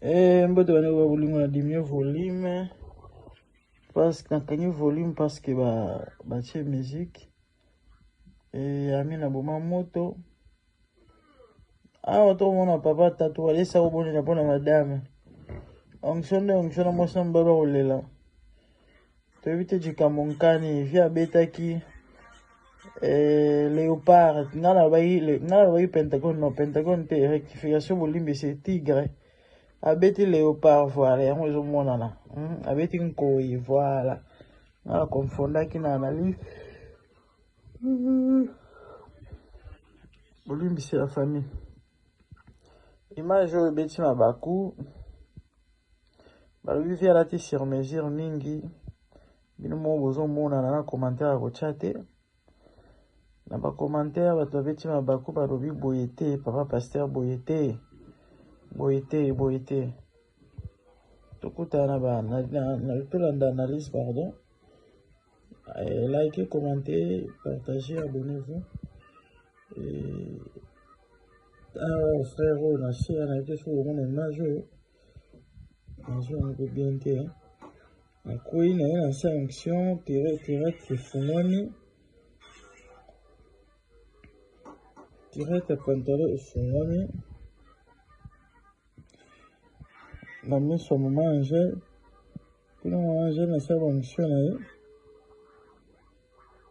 Mbote wana ba volume na diminuer volume parce que na volume parce que ba tie musique ami na boma moto to mona papa tatu alesa obone na pona madame onction mo samba ba olela to éviter du kamonkani via betaki léopard ngala ba pentagone te rectification volume c'est tigre abeti léopard voilà yango ezomonana abeti nkoi voilà ngala confondaki na analyse volume c'est la famille image oyo ebeti mabaku balobi via lati sur mesure mingi bino mo bozomonana na commentaire akotya te na bacommentaire bato babeti mabaku balobi boye te papa pasteur boye te tokutana na tolanda analyse pardon likez, commentez, partagez, abonnez-vous frère on a fait on a été sur mon image on peut bien te akwei na une sanction direct fumoni direct pantalon fumoni na miso mama Angel kuna mama Angel na sa fonction na ye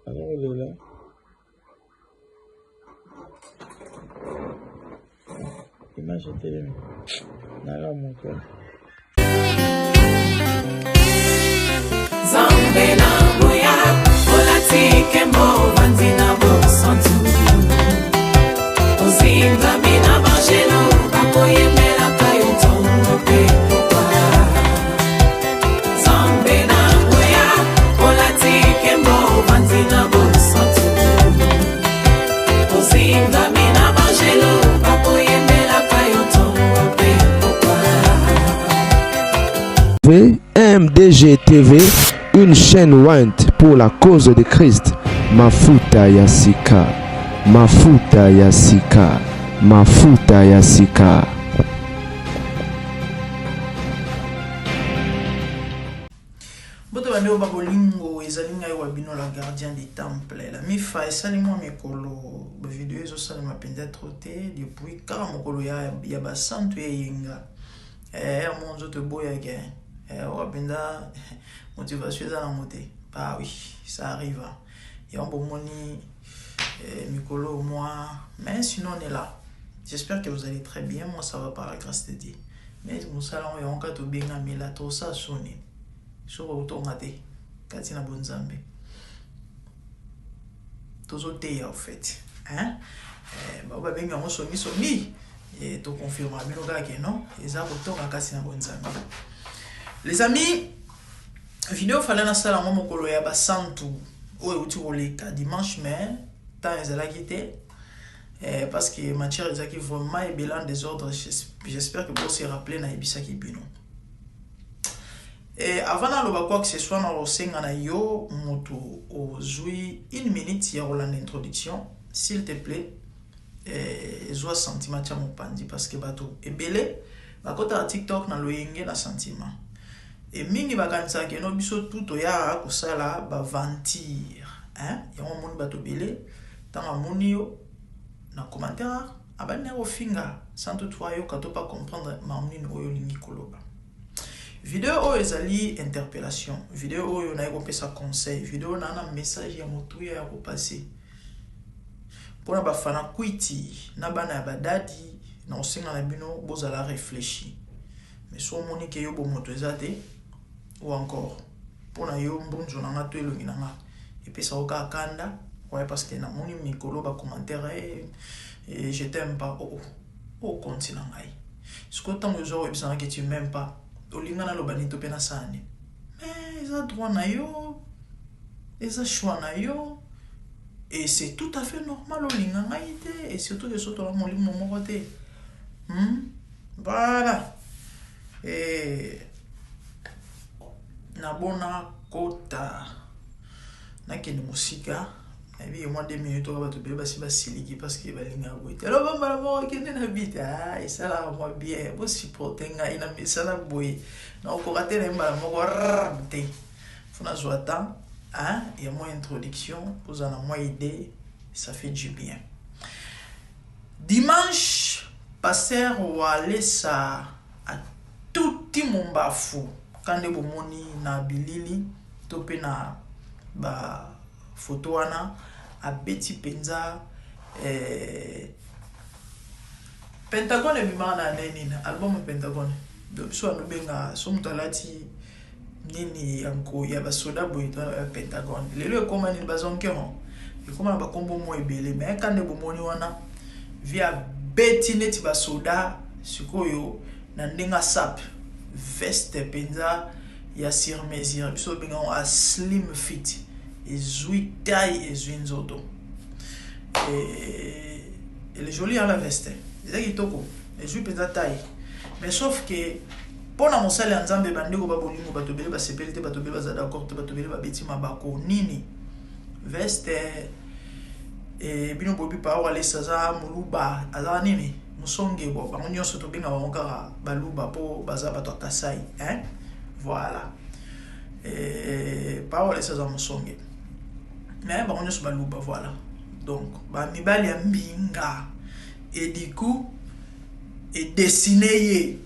alors il est là image télé na la moto Zambe na moya olatike mo vanzina bo santu ozinga mina bangelo bakoyemela kayo tongo pe kwa Zambe na moya olatike mo vanzina bo santu ozinga mina bangelo bakoyemela kayo tongo pe kwa MDG TV, une chaîne Went pour la cause de Christ. Mafuta ya sika, mafuta ya sika, mafuta ya sika. Boto bande ba bolingo ezali ngai wa bino la gardien du temple la mifa esali mo mikolo ba video ezo sali ma penza troté depuis kala mokolo ya ba santu yenga monzo te boya ke wapenda motivation za na moté bah oui ça arrive et on bomoni mikolo moi mais sinon on est là. J'espère que vous allez très bien, moi ça va par la grâce de Dieu, mais mon salon est encore tout bien mais là tout ça sonne sur automatique katina bonzambe tozoteya en fait hein ba benga mo soni et to confirmer bino kaka non eza kotonga kasi na bonzambe. Les amis, vidéo fallait na sala mo mokolo ya ba santu oyo uti koleka dimanche mais temps ezala quitté parce que matière ezaki vraiment et bilan des ordres. J'espère que vous se rappelez na ebisaki bino. Et avant d'aller quoi que ce soit na rosenga na yo moto ozui 1 minute ya rolanda introduction s'il te plaît zoa sentiment ya mopandi parce que bato ebele bakota TikTok na loyenge na sentiment et mingi bakanisa ke no biso tout ya kosala ba ventir hein yango moni bato belé tanga moni yo na commentaire abane ko finga sans toutefois yo kato pas comprendre mamni oyo lingi koloba. Vidéo oyo ezali interpellation, vidéo oyo na yeko pesa conseil, vidéo na na message ya motu ya ko passer pona ba fana kwiti na bana ya badadi na osenga na bino bozala réfléchir mais so moni ke yo bo moto ezate ou encore pour na yo mbonzo na nga to elongi na nga epesa oka kanda ouais parce que na moni mikolo ba commentaire et je t'aime pas oh continue ngai ce que tant que ebisa que tu m'aimes pas olinga na lobani to pena sane mais ça droit na yo et ça choix na yo et c'est tout à fait normal olinga ngai te et surtout que soto la molimo moko te voilà et na bona kota na kende musika Et puis, moi, 2 minutes, on va te payer parce que parce qu'il va l'ingénieur. Alors, maman, qui est habite, et ça là, moi, bien, moi, si pour tenir, il a mis ça là, boy. Non, pour rater les maman, moi, rater. Faut n'a pas temps, hein, il y a moins introduction, vous en avez moins idée, ça fait du bien. Dimanche, pasteur Walesa a tout le monde bafou. Quand vous moni na bilili, topé na ba photo ana a beti penza Pentagon e bima na neni album Pentagon. Donc so no benga so mutalati nini yanko ya ba soda boyito Pentagon. Lelo koma ni bazonkero. E koma ba kombo mo ebele mais quand vous moni wana via beti neti ba soda sikoyo na ndenga sap veste penza ya sur mesure biso benga a slim fit et zui taille et zui nzoto et le joli à la veste ezaki toko et zui penza taille mais sauf que pona mosala ya nzambe bandeko ba bolingo bato bele ba sepelite bato bele ba za d'accord te bato bele ba beti mabako nini veste et bino bobi pa wale saza muluba aza nini musonge bo bango nyonso to benga bango kaka baluba po baza bato kasai hein voilà et pa wale saza musonge mais bango nyonso baluba voilà donc ba mibali ya mbinga et du coup et dessiner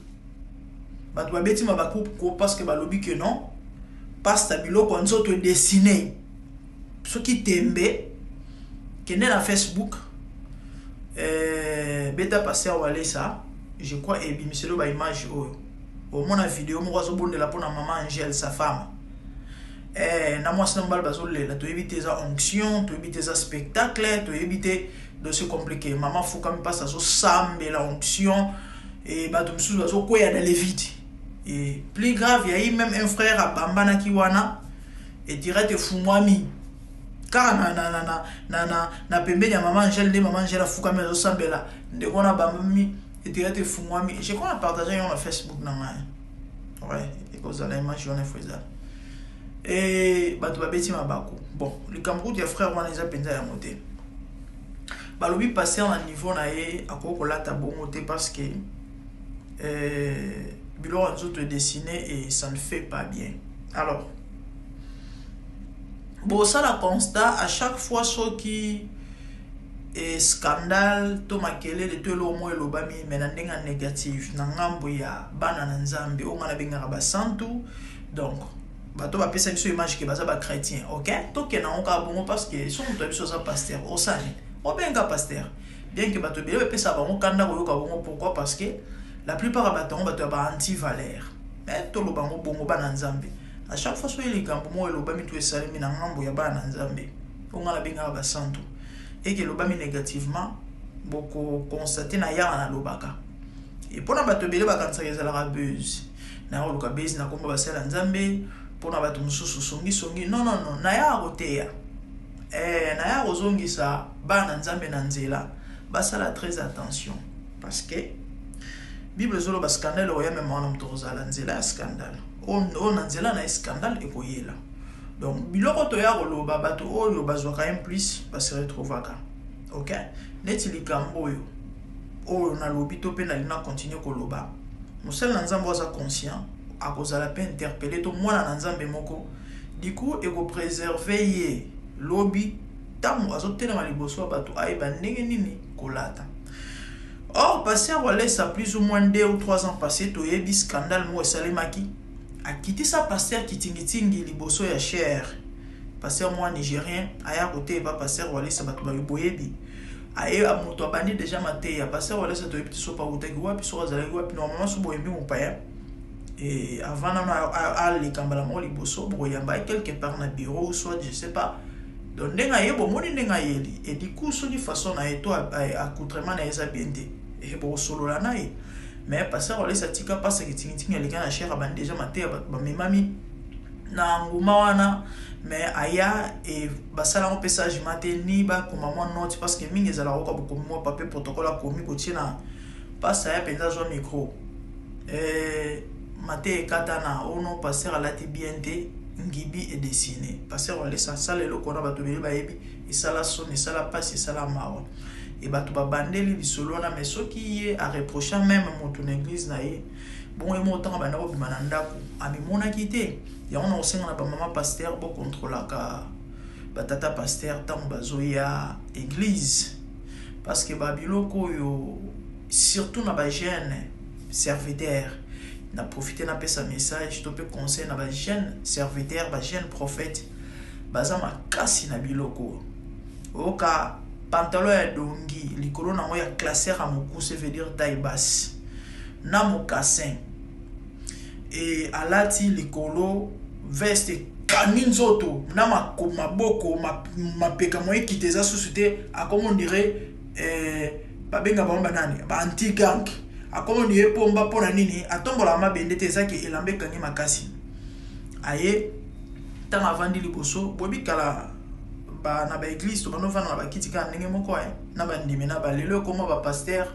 bato babeti mabako ko parce que balobi que non pasta biloko nzoto dessiner ce qui tembe kende na Facebook beta passer Walesa je crois et bimiselo ba image au mona vidéo mo wazo bondela pona maman Angèle sa femme na moi c'est mbal bazolela to éviter za onction to éviter za spectacle to éviter de se compliquer maman faut quand même pas ça so sambe la onction et bato msusu bazo koya dans les vides et plus grave il y a même un frère à Bambana Kiwana et direct fumwami car na pembe ya maman Angèle a fouka mezo sambela ndeko na bamami et direct fumwami je crois partager sur Facebook na ngai ouais et cause la image on est faisable et bato babeti mabako bon le Cameroun des frères wana eza penza ya moté balobi passer à niveau na ye akoko lata bongo te parce que biloko nzoto dessiné et ça ne fait pas bien alors bon ça la constat à chaque fois ce qui est scandale to makele de to lo mo elobami mena ndenga négatif na ngambo ya bana na nzambe o ngana benga ba santu donc bato ba pesa biso image ke baza ba chrétien OK to ke na onka bongo parce que son to biso za pasteur o sani o benga pasteur bien que bato bele pesa ba kanda ko yoka bongo pourquoi parce que la plupart bato ba anti valeur mais to lo bango bongo bana nzambe à chaque fois soyez les gambo mo elobami to esalemi na ngambo ya bana nzambe o ngana benga ba santu et que l'obami négativement beaucoup constaté na ya na lobaka et pour na bato bele ba kanisa ya la rabeuse na o loka base na komba basela nzambe pour na bato mususu songi non na ya rotea na ya rozongi sa bana nzambe na nzela basala très attention parce que Bible zolo ba scandale o ya même on mtoza la nzela scandale on na nzela na scandale e koyela. Donc, biloko to ya koloba bato oyo bazwaka en plus ba se retrouvaka. OK? Neti likambo oyo na lobi to pe na lina continuer koloba. Mosala na nzambo aza conscient akozala pe interpeller to mwana na nzambe moko. Du coup, e ko préserver ye lobi tamu azotela liboso bato ayeba ndenge nini kolata. Or, passé à Walesa plus ou moins 2 ou 3 ans passés, to yebi scandale mo esalemaki. A quitté sa pasteur qui tingi liboso ya cher pasteur moi nigérien aya côté va pasteur Walesa batu ba boyebi aye amoto abandi déjà maté ya pasteur Walesa to yebiti so pa utaki wapi so azala wapi normalement so boyebi mon paya et avant na les kambala mo liboso bo yamba quelque part na bureau soit je sais pas donc ndenga yebo moni ndenga yeli et du coup so di façon na eto accoutrement na eza bienté et bo solo la nae mais pasteur Walesa tika parce que tingi alika na cher abandi déjà maté ba memami na nguma wana mais aya et basala on message maté ni ba koma mo note parce que mingi ezala ko ko mo papier protocole a komi ko tina passe ya penza zo micro maté katana ono pasteur alati bienté ngibi et dessiné pasteur wale ça le lokona bato bele bayebi esala son esala passe esala mawa et bato babandeli bisolo na mais soki ye a reprocher même moto na église na ye bon et montant bana ko bimana ndako ami mona kité ya on osenga na ba mama pasteur bo contrôler ka batata pasteur tant bazoya église parce que babiloko yo surtout na ba jeune serviteur na profiter na pesa message to pe conseil na ba jeune serviteur ba jeune prophète baza makasi na biloko oka pantalon ya dongi likolo na mo ya classer à mokuse veut dire taille basse na mokassin et alati likolo veste kaninzoto na maboko mapeka moye kiteza société a comme on dirait ba benga ba nani ba anti gang a comme on dirait pomba pona nini atombola mabende te zaki elambe kangi makasi aye tanga vandi liboso bobi kala ba na ba église to bano vana na ba kiti ka ndenge moko na ba ndimi na ba lelo comme ba pasteur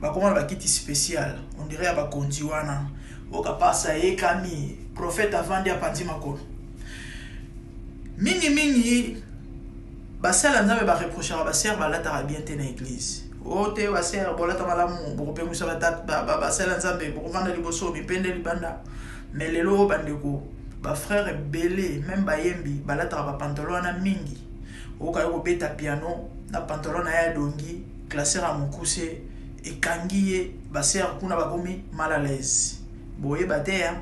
ba comme ba kiti spécial on dirait ba konji wana oka pasa ye kami prophète avandi apandi makolo mingi ba sala nzambe ba reprocher ba sœur ba lata bien te na église o te ba sœur bolata malamu bo pe musa ba sala nzambe bo vanda liboso bi pende libanda mais lelo bandeko ba frère belé même ba yembi ba lata ba pantalon na mingi o ka yo beta piano na pantalon na ya dongi classer à mokuse e kangiye ba sœur kuna ba komi mal à l'aise boye bateya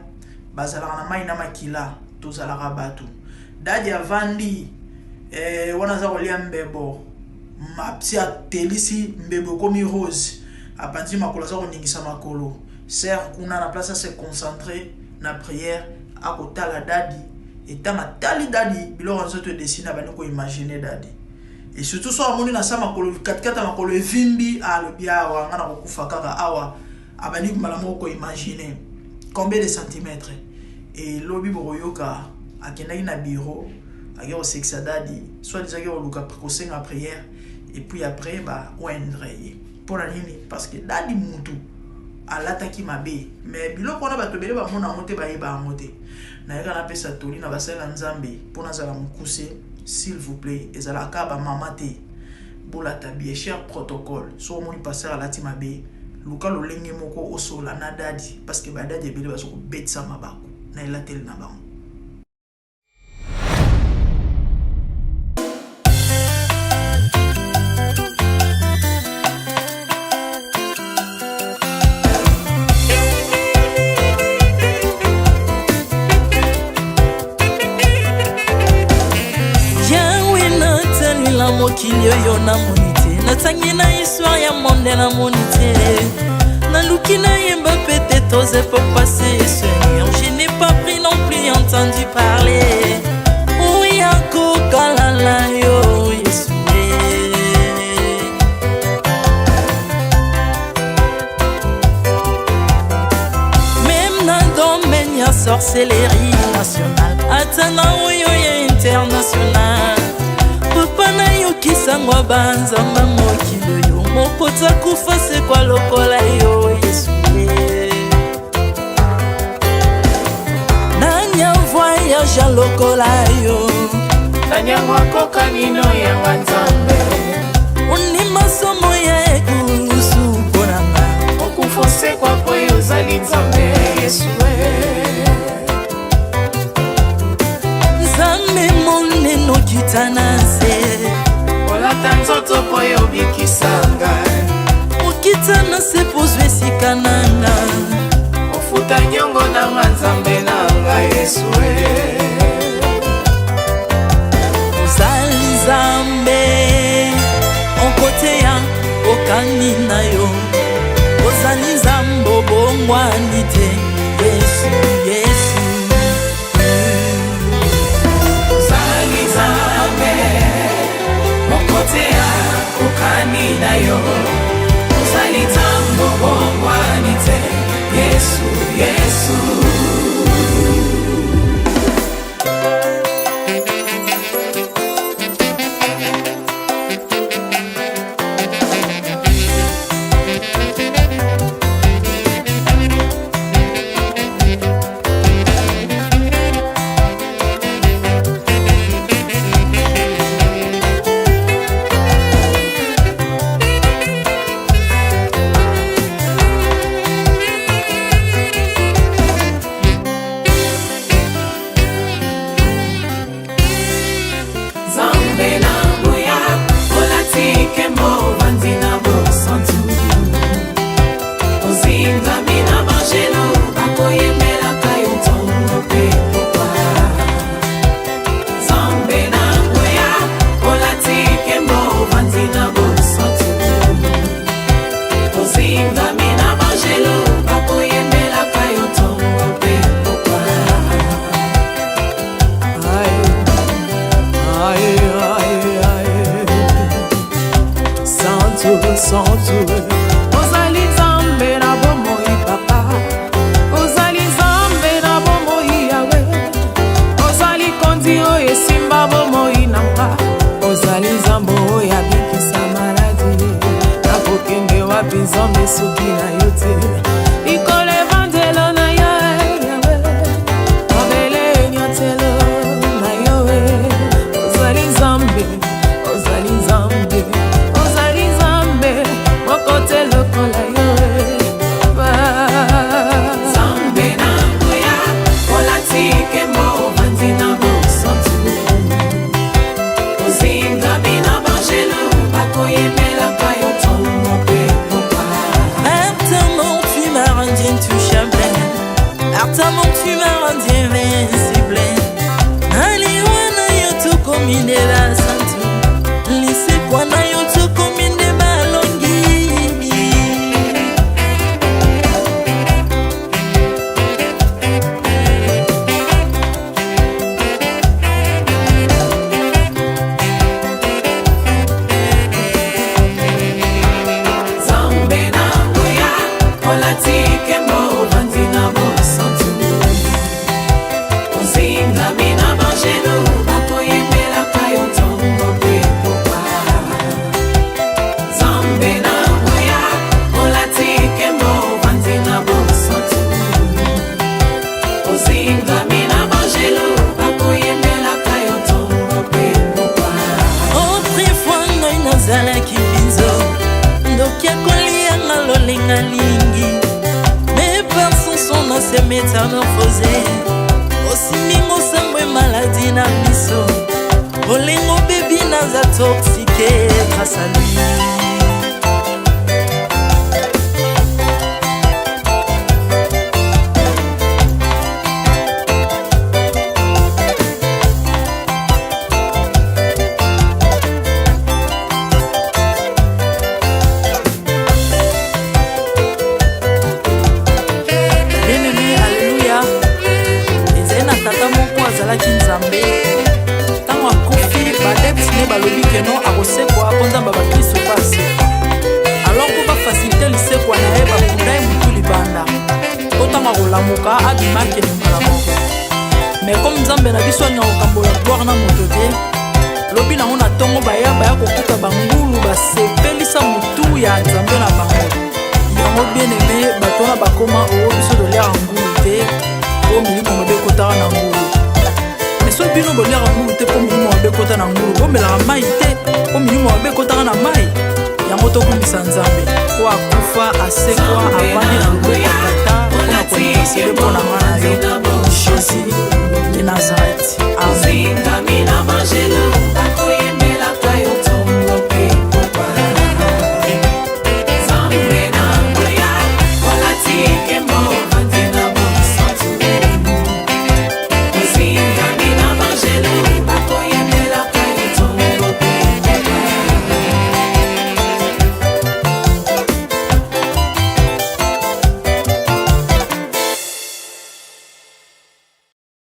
bazala na mai na makila to zala rabatu dadi avandi wana za kolia mbebo mapsia telisi mbebo komi rose apandi makolo za koningisa makolo sœur kuna na place se concentrer na prière akotala dadi etanga tali dadi biloko nzoto dessiner bani ko imaginer dadi et surtout so amoni na sama makolo katikata makolo evimbi alobia awa ngana kokufa kaka awa abani malamo ko imaginer combien de centimètres et lobi boroyoka akendaki na bureau agero sexa dadi soit disait que luka kosenga prière et puis après ba oendre ye pour la nini parce que dadi mutu alataki mabe mais biloko na bato bele ba mona mote ba yeba mote na yaka na pesa toli na basala nzambe pona zala mukuse s'il vous plaît ezala ka ba mamate bola tabie cher protocole so moni passer à la timabe luka lo lenge moko osola na dadi parce que ba dadi bele ba so ko betsa mabako na elatel na bango. mokili oyo namoni te natangi na histoire ya monde namoni te naluki nayemba pete toze po passer Seigneur je n'ai pas pris non plus entendu parler oya kokalala yo Yesu même na domaine ya sorcellerie nationale atana oyo ya international papa na yo kisangwa banzamba mokili yo mopota kufa se kwa lokola yo Yesu nanya voyage a lokola yo kanyangwa koka nino ya nzambe uni masomo ya ekulusu konanga okufose kwa poyo zali nzambe Yesu nzambe moneno kitana se olata nzoto poyo bikisanga okitana se pozwe sikananga ofuta nyongo na nzambe nanga Yesu ozali nzambe onkote ya okani na yo ozali nzambe obongwani te Yesu Yesu ozali nzambe onkote ya okani na yo ozali nzambe obongwani te Yesu Yesu wapi nzambe soki na yo te ikolo evangelo na yo yawe mabele enyatelo na yo ozali nzambe ozali nzambe ozali nzambe moko te lokola yo nzambe na ngoya olatike mo ovandi na bosantu ozinga bina bangelo bakoyemelaka yo ntongo mpe mopa Ardemment tu m'as rendu intouchable, ardemment tu m'as rendu invincible. Aliwana yo tokominde la santu, lisekwana yo tokominde balongi. nzambe na ngoya olatike mo ovandi na bosantu ozinga bina bangelo bakoyemelaka yo ntongo mpe mopa nzambe na ngoya olatike mo ovandi na bosantu ozinga bina bangelo bakoyemelaka yo ntongo mpe mopa Autrefois ngai nazalaki binzo ndoki akolianga lolenga lingi, mais par son son na se métamorphosé osimingo sangwe maladie na miso olengo bebi naza toxiqué grâce à lui. Bien-aimé, alléluia. ezali na tata moko azalaki nzambe ntango akufi badepsine balobi keno akosekwa mpo nzambe bakristo basekwa alors mpo bafasilite lisekwa na ye bakunda ye motu libanda mpo ntango akolamuka abimaki elingala moko mais comme nzambe na biso alinga kokambola gloire na moto te lobi nango na ntongo baya kokuta bangulu basepelisa motu ya nzambe na bango yango bien aimé bato wana bakoma oyo biso toliaka ngulu te po milimo mabe ekotaka na ngulu mais soki bino boliaka ngulu te po milimo mabe ekota na ngulu bomelaka mai te po milimo mabe ekotaka na mai yango tokumisa nzambe po akufa asekwa avandi na ngulu ya tata